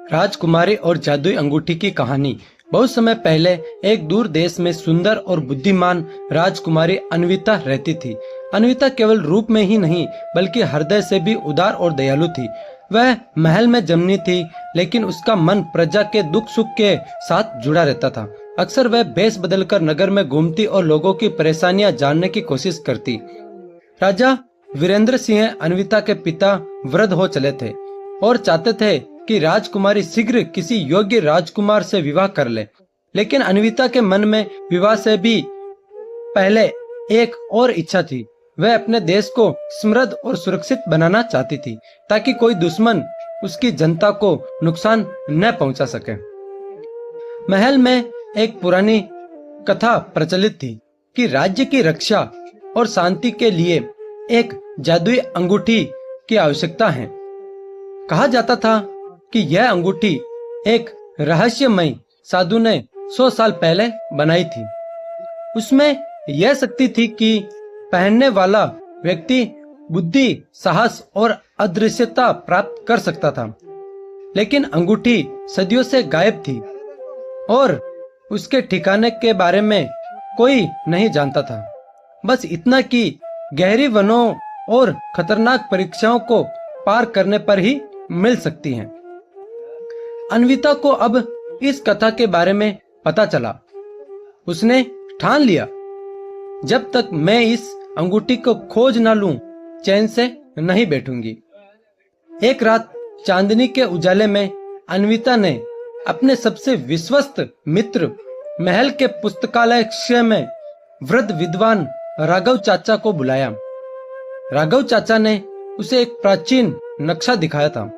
राजकुमारी और जादुई अंगूठी की कहानी। बहुत समय पहले एक दूर देश में सुंदर और बुद्धिमान राजकुमारी अन्विता रहती थी। अन्विता केवल रूप में ही नहीं बल्कि हृदय से भी उदार और दयालु थी। वह महल में जन्मी थी, लेकिन उसका मन प्रजा के दुख सुख के साथ जुड़ा रहता था। अक्सर वह भेष बदलकर नगर में घूमती और लोगों की परेशानियां जानने की कोशिश करती। राजा वीरेंद्र सिंह अन्विता के पिता वृद्ध हो चले थे और चाहते थे कि राजकुमारी शीघ्र किसी योग्य राजकुमार से विवाह कर ले। लेकिन अन्विता के मन में विवाह से भी पहले एक और इच्छा थी। वह अपने देश को समृद्ध और सुरक्षित बनाना चाहती थी, ताकि कोई दुश्मन उसकी जनता को नुकसान न पहुंचा सके। महल में एक पुरानी कथा प्रचलित थी कि राज्य की रक्षा और शांति के लिए एक जादुई अंगूठी की आवश्यकता है। कहा जाता था कि यह अंगूठी एक रहस्यमयी साधु ने 100 साल पहले बनाई थी। उसमें यह शक्ति थी कि पहनने वाला व्यक्ति बुद्धि, साहस और अदृश्यता प्राप्त कर सकता था। लेकिन अंगूठी सदियों से गायब थी और उसके ठिकाने के बारे में कोई नहीं जानता था। बस इतना कि गहरी वनों और खतरनाक परीक्षाओं को पार करने पर ही मिल सकती हैं। अन्विता को अब इस कथा के बारे में पता चला। उसने ठान लिया, जब तक मैं इस अंगूठी को खोज न लूं, चैन से नहीं बैठूंगी। एक रात चांदनी के उजाले में अन्विता ने अपने सबसे विश्वस्त मित्र, महल के पुस्तकालय में वृद्ध विद्वान राघव चाचा को बुलाया। राघव चाचा ने उसे एक प्राचीन नक्शा दिखाया था,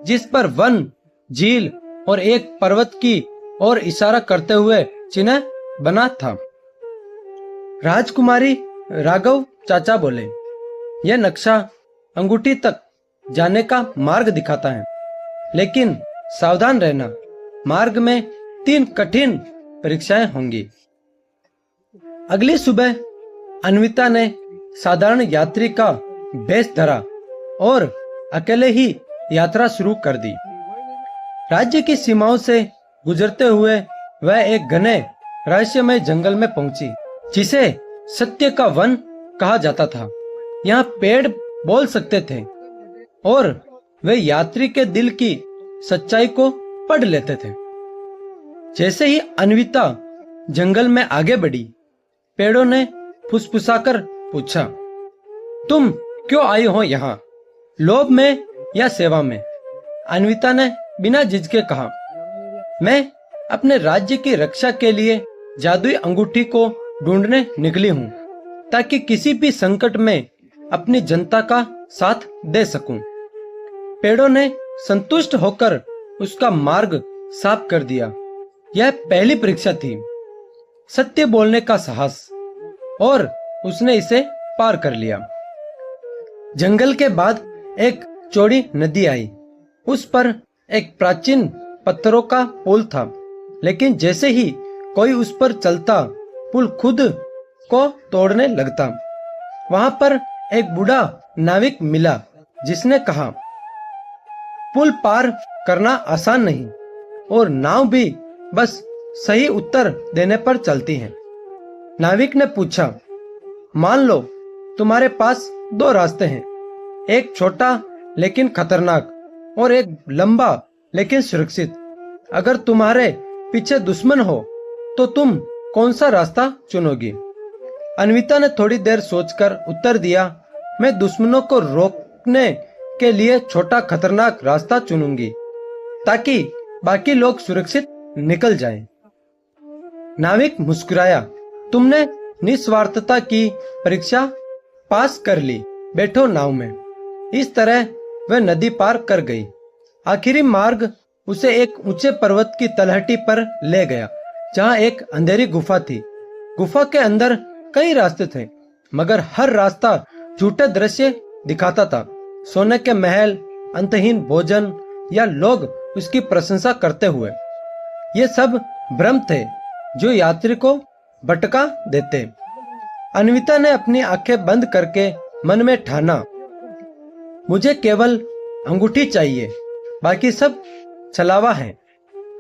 जिस पर वन, झील और एक पर्वत की ओर इशारा करते हुए चिन्ह बना था। राजकुमारी राघव चाचा बोले, यह नक्शा अंगूठी तक जाने का मार्ग दिखाता है, लेकिन सावधान रहना, मार्ग में 3 कठिन परीक्षाएं होंगी। अगली सुबह अन्विता ने साधारण यात्री का भेष धरा और अकेले ही यात्रा शुरू कर दी। राज्य की सीमाओं से गुजरते हुए वह एक घने रहस्यमय जंगल में पहुंची, जिसे सत्य का वन कहा जाता था। यहाँ पेड़ बोल सकते थे और वे यात्री के दिल की सच्चाई को पढ़ लेते थे। जैसे ही अन्विता जंगल में आगे बढ़ी, पेड़ों ने फुसफुसाकर पूछा, तुम क्यों आई हो यहाँ, लोभ में या सेवा में? अन्विता ने बिना झिझके कहा, मैं अपने राज्य की रक्षा के लिए जादुई अंगूठी को ढूंढने निकली हूँ, ताकि किसी भी संकट में अपनी जनता का साथ दे सकूं। पेड़ों ने संतुष्ट होकर उसका मार्ग साफ कर दिया। यह पहली परीक्षा थी, सत्य बोलने का साहस, और उसने इसे पार कर लिया। जंगल के बाद एक चौड़ी नदी आई। उस पर एक प्राचीन पत्थरों का पुल था, लेकिन जैसे ही कोई उस पर चलता, पुल खुद को तोड़ने लगता। वहां पर एक बूढ़ा नाविक मिला, जिसने कहा, पुल पार करना आसान नहीं, और नाव भी बस सही उत्तर देने पर चलती है। नाविक ने पूछा, मान लो तुम्हारे पास 2 रास्ते हैं, एक छोटा लेकिन खतरनाक और एक लंबा लेकिन सुरक्षित। अगर तुम्हारे पीछे दुश्मन हो तो तुम कौन सा रास्ता चुनोगी? अन्विता ने थोड़ी देर सोचकर उत्तर दिया, मैं दुश्मनों को रोकने के लिए छोटा खतरनाक रास्ता चुनूंगी, ताकि बाकी लोग सुरक्षित निकल जाएं। नाविक मुस्कुराया, तुमने निस्वार्थता की परीक्षा पास कर ली, बैठो नाव में। इस तरह वह नदी पार कर गई। आखिरी मार्ग उसे एक ऊंचे पर्वत की तलहटी पर ले गया, जहां एक अंधेरी गुफा थी। गुफा के अंदर कई रास्ते थे, मगर हर रास्ता झूठे दृश्य दिखाता था। सोने के महल, अंतहीन भोजन या लोग उसकी प्रशंसा करते हुए। ये सब भ्रम थे जो यात्री को भटका देते। अन्विता ने अपनी आंखें बंद करके मन में ठाना, मुझे केवल अंगूठी चाहिए, बाकी सब छलावा है।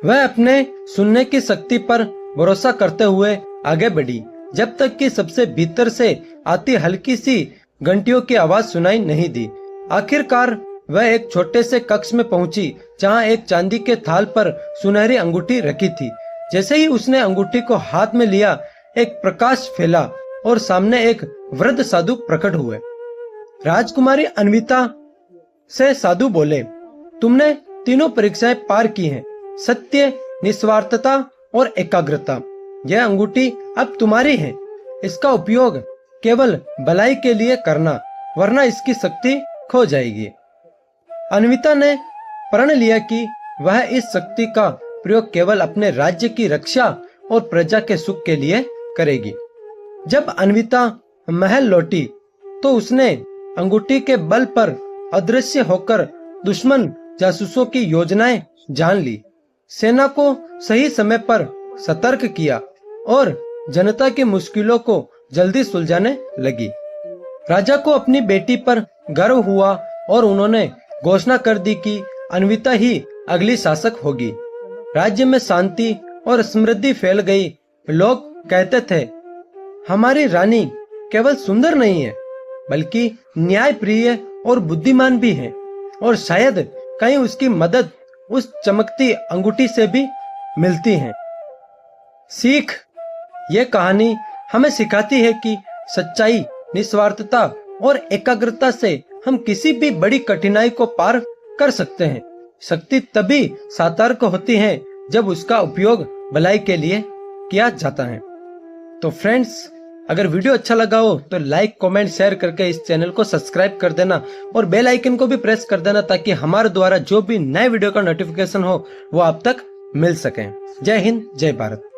वह अपने सुनने की शक्ति पर भरोसा करते हुए आगे बढ़ी, जब तक कि सबसे भीतर से आती हल्की सी घंटियों की आवाज सुनाई नहीं दी। आखिरकार वह एक छोटे से कक्ष में पहुंची, जहां एक चांदी के थाल पर सुनहरी अंगूठी रखी थी। जैसे ही उसने अंगूठी को हाथ में लिया, एक प्रकाश फैला और सामने एक वृद्ध साधु प्रकट हुए। राजकुमारी अन्विता से साधु बोले, तुमने तीनों परीक्षाएं पार की हैं, सत्य, निस्वार्थता और एकाग्रता। यह अंगूठी अब तुम्हारी है। इसका उपयोग केवल भलाई के लिए करना, वरना इसकी शक्ति खो जाएगी। अन्विता ने प्रण लिया कि वह इस शक्ति का प्रयोग केवल अपने राज्य की रक्षा और प्रजा के सुख के लिए करेगी। जब अन्विता महल लौटी तो उसने अंगूठी के बल पर अदृश्य होकर दुश्मन जासूसों की योजनाएं जान ली, सेना को सही समय पर सतर्क किया और जनता की मुश्किलों को जल्दी सुलझाने लगी। राजा को अपनी बेटी पर गर्व हुआ और उन्होंने घोषणा कर दी कि अन्विता ही अगली शासक होगी। राज्य में शांति और समृद्धि फैल गई। लोग कहते थे, हमारी रानी केवल सुंदर नहीं है, बल्कि न्यायप्रिय और बुद्धिमान भी है, और शायद कहीं उसकी मदद उस चमकती अंगूठी से भी मिलती है। सीख, ये कहानी हमें सिखाती है कि सच्चाई, निस्वार्थता और एकाग्रता से हम किसी भी बड़ी कठिनाई को पार कर सकते हैं। शक्ति तभी सार्थक होती है जब उसका उपयोग भलाई के लिए किया जाता है। तो फ्रेंड्स, अगर वीडियो अच्छा लगा हो तो लाइक, कमेंट, शेयर करके इस चैनल को सब्सक्राइब कर देना और बेल आइकन को भी प्रेस कर देना, ताकि हमारे द्वारा जो भी नए वीडियो का नोटिफिकेशन हो वो आप तक मिल सके। जय हिंद, जय भारत।